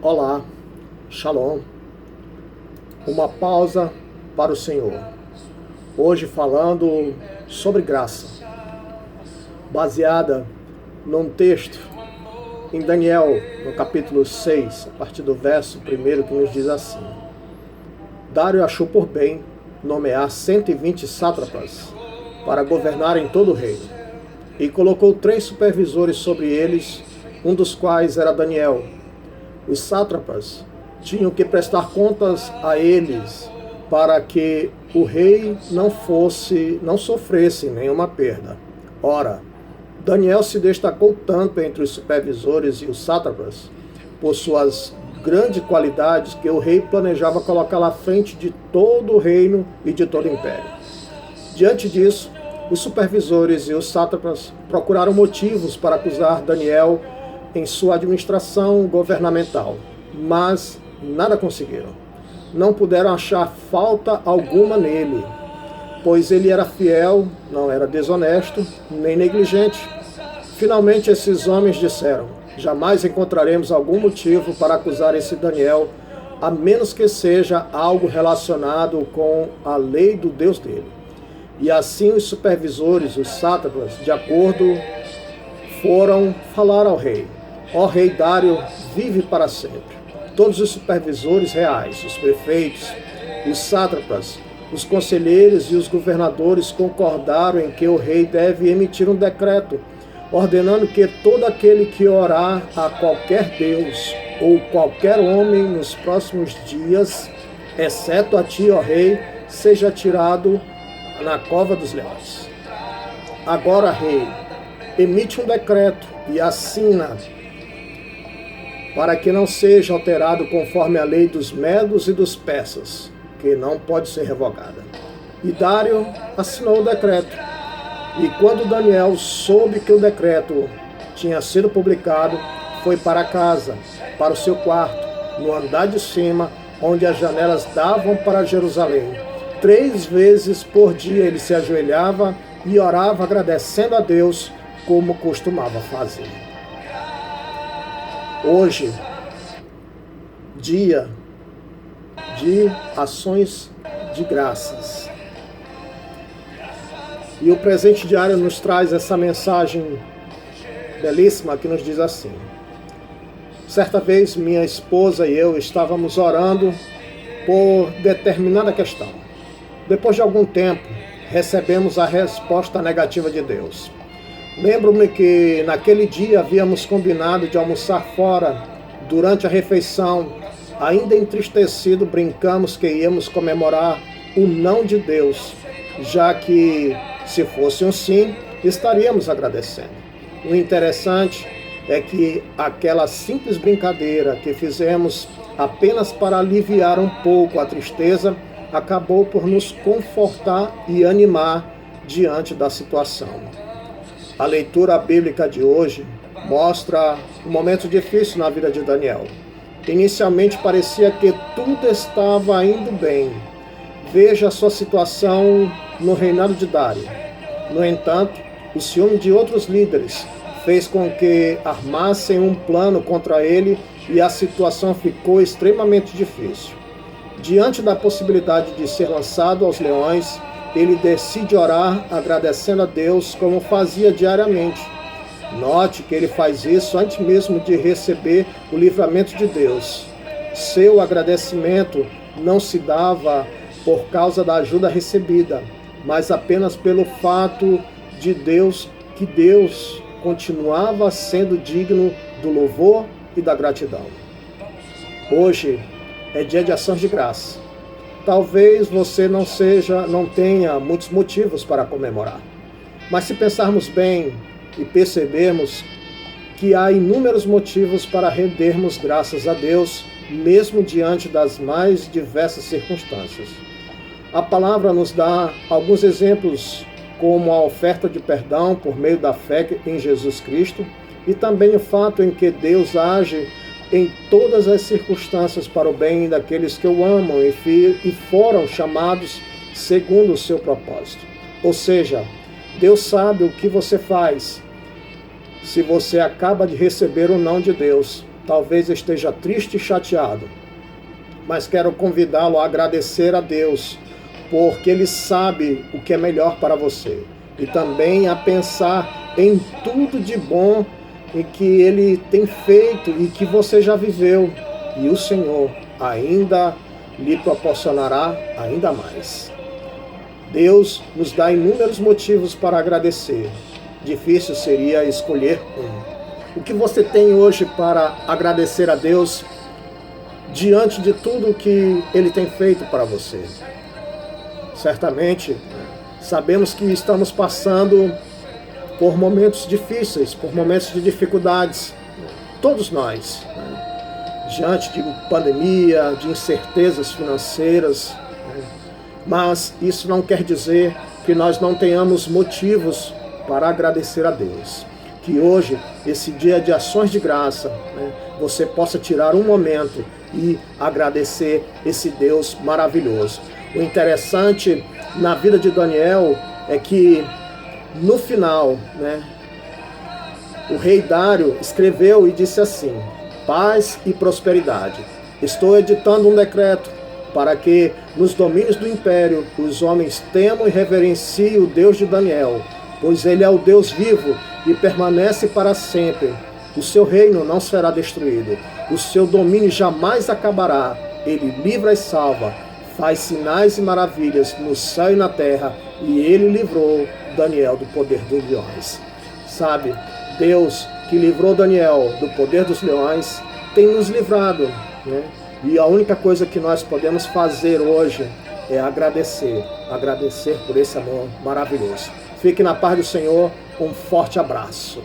Olá, Shalom, uma pausa para o Senhor. Hoje falando sobre graça, baseada num texto em Daniel, no capítulo 6, a partir do verso 1, que nos diz assim: Dário achou por bem nomear 120 sátrapas para governarem todo o reino, e colocou 3 supervisores sobre eles, um dos quais era Daniel. Os sátrapas tinham que prestar contas a eles para que o rei não sofresse nenhuma perda. Ora, Daniel se destacou tanto entre os supervisores e os sátrapas por suas grandes qualidades que o rei planejava colocá-lo à frente de todo o reino e de todo o império. Diante disso, os supervisores e os sátrapas procuraram motivos para acusar Daniel em sua administração governamental, mas nada conseguiram. Não puderam achar falta alguma nele, pois ele era fiel, não era desonesto, nem negligente. Finalmente esses homens disseram: jamais encontraremos algum motivo para acusar esse Daniel, a menos que seja algo relacionado com a lei do Deus dele. E assim os supervisores, os sátrapas, de acordo, foram falar ao rei: ó rei Dário, vive para sempre. Todos os supervisores reais, os prefeitos, os sátrapas, os conselheiros e os governadores concordaram em que o rei deve emitir um decreto, ordenando que todo aquele que orar a qualquer deus ou qualquer homem nos próximos dias, exceto a ti, ó rei, seja tirado na cova dos leões. Agora, rei, emite um decreto e assina, para que não seja alterado conforme a lei dos medos e dos persas, que não pode ser revogada. E Dário assinou o decreto. E quando Daniel soube que o decreto tinha sido publicado, foi para casa, para o seu quarto, no andar de cima, onde as janelas davam para Jerusalém. 3 vezes por dia ele se ajoelhava e orava agradecendo a Deus, como costumava fazer. Hoje, dia de ações de graças. E o presente diário nos traz essa mensagem belíssima que nos diz assim: certa vez minha esposa e eu estávamos orando por determinada questão. Depois de algum tempo, recebemos a resposta negativa de Deus. Lembro-me que naquele dia havíamos combinado de almoçar fora. Durante a refeição, ainda entristecido, brincamos que íamos comemorar o não de Deus, já que, se fosse um sim, estaríamos agradecendo. O interessante é que aquela simples brincadeira que fizemos apenas para aliviar um pouco a tristeza, acabou por nos confortar e animar diante da situação. A leitura bíblica de hoje mostra um momento difícil na vida de Daniel. Inicialmente parecia que tudo estava indo bem. Veja a sua situação no reinado de Dário. No entanto, o ciúme de outros líderes fez com que armassem um plano contra ele e a situação ficou extremamente difícil. Diante da possibilidade de ser lançado aos leões, ele decide orar agradecendo a Deus como fazia diariamente. Note que ele faz isso antes mesmo de receber o livramento de Deus. Seu agradecimento não se dava por causa da ajuda recebida, mas apenas pelo fato de que Deus continuava sendo digno do louvor e da gratidão. Hoje é dia de ações de graça. Talvez você não tenha muitos motivos para comemorar. Mas se pensarmos bem e percebermos que há inúmeros motivos para rendermos graças a Deus, mesmo diante das mais diversas circunstâncias. A palavra nos dá alguns exemplos, como a oferta de perdão por meio da fé em Jesus Cristo, e também o fato em que Deus age em todas as circunstâncias para o bem daqueles que o amam e foram chamados segundo o seu propósito. Ou seja, Deus sabe o que você faz. Se você acaba de receber o não de Deus, talvez esteja triste e chateado, mas quero convidá-lo a agradecer a Deus, porque Ele sabe o que é melhor para você. E também a pensar em tudo de bom e que Ele tem feito e que você já viveu. E o Senhor ainda lhe proporcionará ainda mais. Deus nos dá inúmeros motivos para agradecer. Difícil seria escolher um. O que você tem hoje para agradecer a Deus diante de tudo que Ele tem feito para você? Certamente, sabemos que estamos passando por momentos difíceis, por momentos de dificuldades. Todos nós, diante de pandemia, de incertezas financeiras. Mas isso não quer dizer que nós não tenhamos motivos para agradecer a Deus. Que hoje, esse dia de ações de graça, você possa tirar um momento e agradecer esse Deus maravilhoso. O interessante na vida de Daniel é que no final, o rei Dário escreveu e disse assim: paz e prosperidade. Estou editando um decreto para que nos domínios do império os homens temam e reverenciem o Deus de Daniel, pois ele é o Deus vivo e permanece para sempre. O seu reino não será destruído, o seu domínio jamais acabará. Ele livra e salva, faz sinais e maravilhas no céu e na terra, e ele livrou Daniel do poder dos leões. Sabe, Deus que livrou Daniel do poder dos leões tem nos livrado, E a única coisa que nós podemos fazer hoje é agradecer por esse amor maravilhoso. Fique na paz do Senhor, um forte abraço.